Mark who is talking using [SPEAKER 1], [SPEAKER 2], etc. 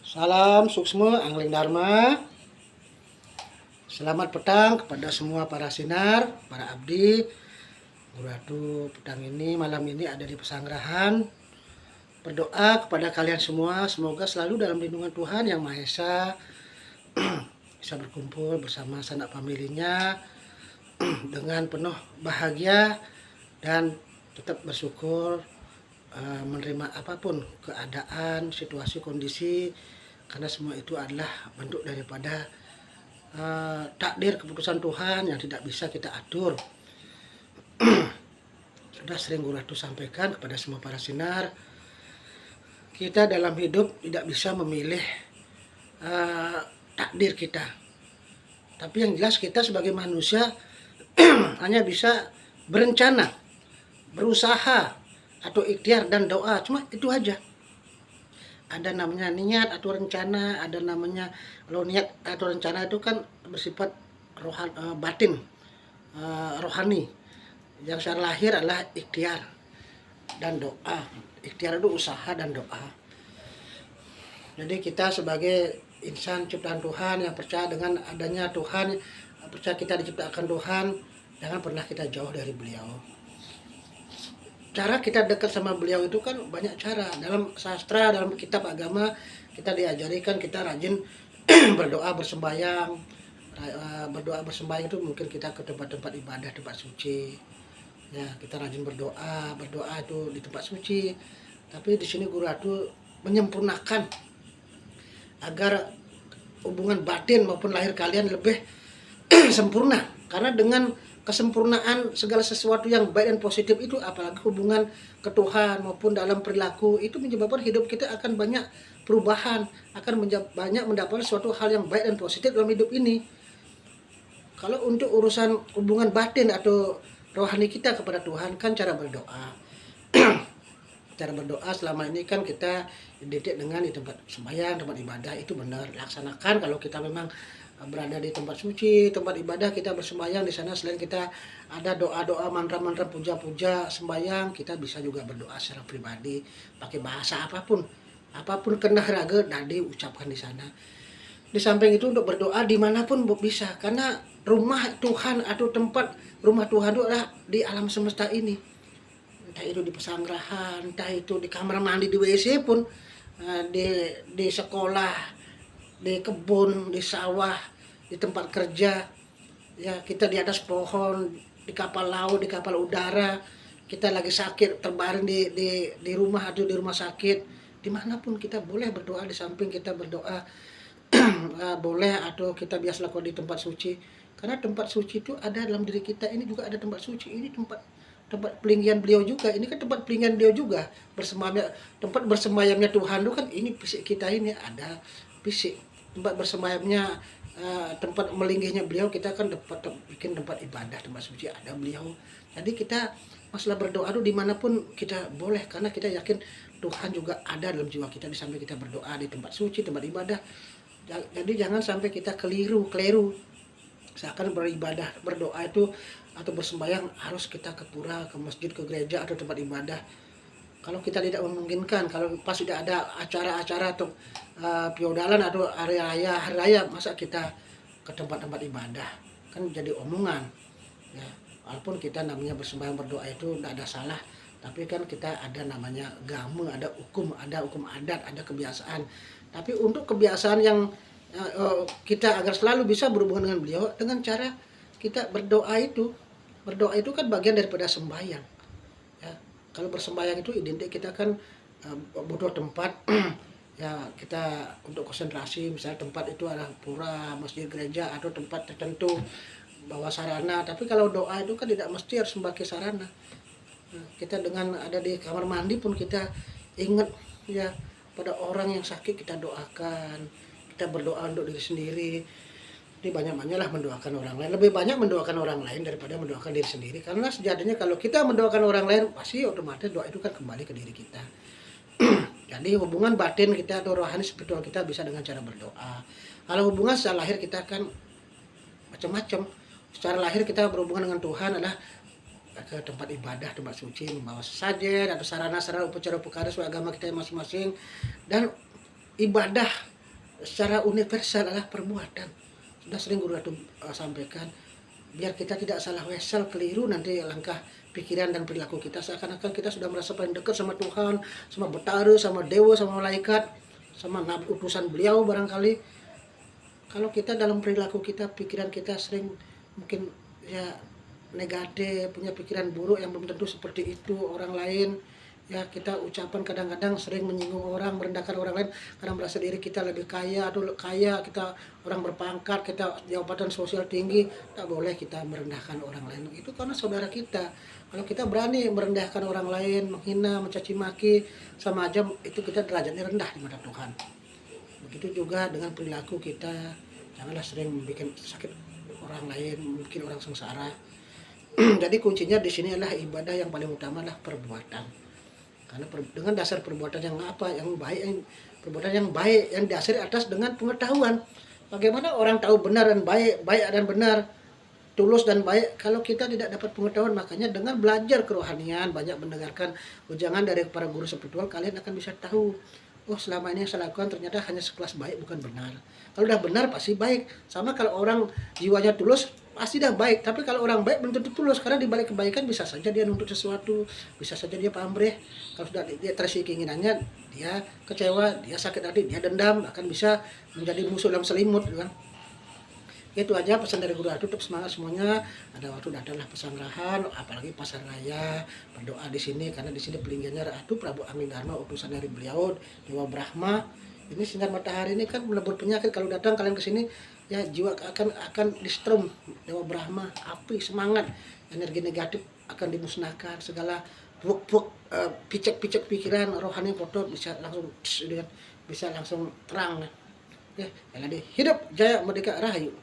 [SPEAKER 1] Salam suksma Angling Dharma. Selamat petang kepada semua para sinar, para abdi. Guru Atu petang ini, malam ini ada di pesanggrahan. Berdoa kepada kalian semua, semoga selalu dalam lindungan Tuhan Yang Maha Esa, bisa berkumpul bersama sanak familinya dengan penuh bahagia dan tetap bersyukur, menerima apapun keadaan, situasi, kondisi, karena semua itu adalah bentuk daripada takdir keputusan Tuhan yang tidak bisa kita atur. Sudah sering Guru Atu sampaikan kepada semua para sinar, kita dalam hidup tidak bisa memilih takdir kita, tapi yang jelas kita sebagai manusia hanya bisa berencana, berusaha, atau ikhtiar dan doa, cuma itu aja. Ada namanya niat atau rencana, ada namanya, kalau niat atau rencana itu kan bersifat batin, rohani. Yang secara lahir adalah ikhtiar dan doa. Ikhtiar itu usaha dan doa. Jadi kita sebagai insan ciptaan Tuhan yang percaya dengan adanya Tuhan, percaya kita diciptakan Tuhan, jangan pernah kita jauh dari beliau. Cara kita dekat sama beliau itu kan banyak cara. Dalam sastra, dalam kitab agama, kita diajarikan kita rajin berdoa, bersembahyang. Berdoa bersembahyang itu mungkin kita ke tempat-tempat ibadah, tempat suci. Ya, kita rajin berdoa itu di tempat suci. Tapi di sini Guru Atu menyempurnakan agar hubungan batin maupun lahir kalian lebih sempurna. Karena dengan kesempurnaan segala sesuatu yang baik dan positif itu, apalagi hubungan ke Tuhan maupun dalam perilaku, itu menyebabkan hidup kita akan banyak perubahan, akan banyak mendapatkan suatu hal yang baik dan positif dalam hidup ini. Kalau untuk urusan hubungan batin atau rohani kita kepada Tuhan kan cara berdoa. Cara berdoa selama ini kan kita dididik dengan di tempat sembahyang, tempat ibadah, itu benar, laksanakan. Kalau kita memang berada di tempat suci, tempat ibadah, kita bersembahyang di sana, selain kita ada doa-doa, mantra-mantra, puja-puja, sembahyang, kita bisa juga berdoa secara pribadi pakai bahasa apapun kendah raga tadi ucapkan di sana. Di samping itu untuk berdoa dimanapun bisa, karena rumah Tuhan atau tempat rumah Tuhan itu adalah di alam semesta ini. Entah itu di pesanggrahan, entah itu di kamar mandi, di WC pun, di sekolah, di kebun, di sawah, di tempat kerja, ya kita di atas pohon, di kapal laut, di kapal udara, kita lagi sakit terbaring di rumah atau di rumah sakit, dimanapun kita boleh berdoa. Di samping kita berdoa boleh atau kita biasa lakukan di tempat suci, karena tempat suci itu ada dalam diri kita. Ini juga ada tempat suci, ini tempat pelinggian beliau juga, ini kan tempat pelinggian beliau juga, tempat bersemayamnya Tuhan itu kan ini fisik kita, ini ada fisik. Tempat bersemayamnya, tempat melinggihnya beliau, kita kan bikin tempat ibadah, tempat suci, ada beliau. Jadi kita masalah berdoa itu dimanapun kita boleh, karena kita yakin Tuhan juga ada dalam jiwa kita. Di samping kita berdoa di tempat suci, tempat ibadah, jadi jangan sampai kita keliru seakan beribadah, berdoa itu atau bersembahyang harus kita ke pura, ke masjid, ke gereja atau tempat ibadah. Kalau kita tidak memungkinkan, kalau pas tidak ada acara-acara atau piodalan atau hari raya, masa kita ke tempat-tempat ibadah, kan jadi omongan. Ya, walaupun kita namanya bersembahyang, berdoa itu tidak ada salah, tapi kan kita ada namanya agama, ada hukum adat, ada kebiasaan. Tapi untuk kebiasaan yang kita agar selalu bisa berhubungan dengan beliau, dengan cara kita berdoa itu kan bagian daripada sembahyang. Ya, kalau bersembahyang itu identik kita kan butuh tempat ya, kita untuk konsentrasi, misalnya tempat itu adalah pura, masjid, gereja atau tempat tertentu bawa sarana. Tapi kalau doa itu kan tidak mesti harus memakai sarana. Nah, kita dengan ada di kamar mandi pun kita ingat ya pada orang yang sakit, kita doakan, kita berdoa untuk diri sendiri. Jadi banyak-banyaklah mendoakan orang lain, lebih banyak mendoakan orang lain daripada mendoakan diri sendiri, karena sejatinya kalau kita mendoakan orang lain pasti otomatis doa itu kan kembali ke diri kita. Jadi hubungan batin kita atau rohani spiritual kita bisa dengan cara berdoa. Kalau hubungan secara lahir kita kan macam-macam. Secara lahir kita berhubungan dengan Tuhan adalah ke tempat ibadah, tempat suci, membawa sesajen atau sarana-sarana upacara-upacara sesuai agama kita masing-masing, dan ibadah secara universal adalah perbuatan. Sudah sering Guru Ratu sampaikan, biar kita tidak salah wesel keliru nanti langkah pikiran dan perilaku kita, seakan-akan kita sudah merasa paling dekat sama Tuhan, sama Betara, sama Dewa, sama malaikat, sama nabi utusan beliau barangkali. Kalau kita dalam perilaku kita, pikiran kita sering mungkin ya negatif, punya pikiran buruk yang belum tentu seperti itu orang lain. Ya, kita ucapan kadang-kadang sering menyinggung orang, merendahkan orang lain karena merasa diri kita lebih kaya atau kaya, kita orang berpangkat, kita jabatan sosial tinggi. Tak boleh kita merendahkan orang lain, itu karena saudara kita. Kalau kita berani merendahkan orang lain, menghina, mencaci maki, sama aja itu kita derajatnya rendah di mata Tuhan. Begitu juga dengan perilaku kita, janganlah sering membuat sakit orang lain, mungkin orang sengsara. Jadi kuncinya di sini adalah ibadah yang paling utama adalah perbuatan. Karena dengan dasar perbuatan yang apa, yang baik, perbuatan yang baik yang dasar atas dengan pengetahuan. Bagaimana orang tahu benar dan baik, baik dan benar, tulus dan baik kalau kita tidak dapat pengetahuan? Makanya dengan belajar kerohanian, banyak mendengarkan ujangan dari para guru spiritual, kalian akan bisa tahu, oh selama ini yang saya lakukan ternyata hanya sekelas baik, bukan benar. Kalau udah benar pasti baik. Sama kalau orang jiwanya tulus pasti dah baik. Tapi kalau orang baik belum tentu tulus, karena di balik kebaikan bisa saja dia nuntut sesuatu, bisa saja dia pamrih. Kalau sudah dia terisi keinginannya, dia kecewa, dia sakit hati, dia dendam, bahkan bisa menjadi musuh dalam selimut, kan? Itu aja pesan dari Guru Ratu, tetap semangat semuanya. Ada waktu datanglah pesanggrahan, apalagi pasar raya, berdoa di sini karena di sini pelinggiannya Ratu Prabu Angling Dharma, utusan dari beliau Dewa Brahma. Ini sinar matahari ini kan melebur penyakit. Kalau datang kalian ke sini ya jiwa akan di-strom Dewa Brahma, api semangat, energi negatif akan dimusnahkan, segala picek-picek pikiran rohani kotor bisa langsung bisa langsung terang. Ya, jadi hidup jaya merdeka rahayu.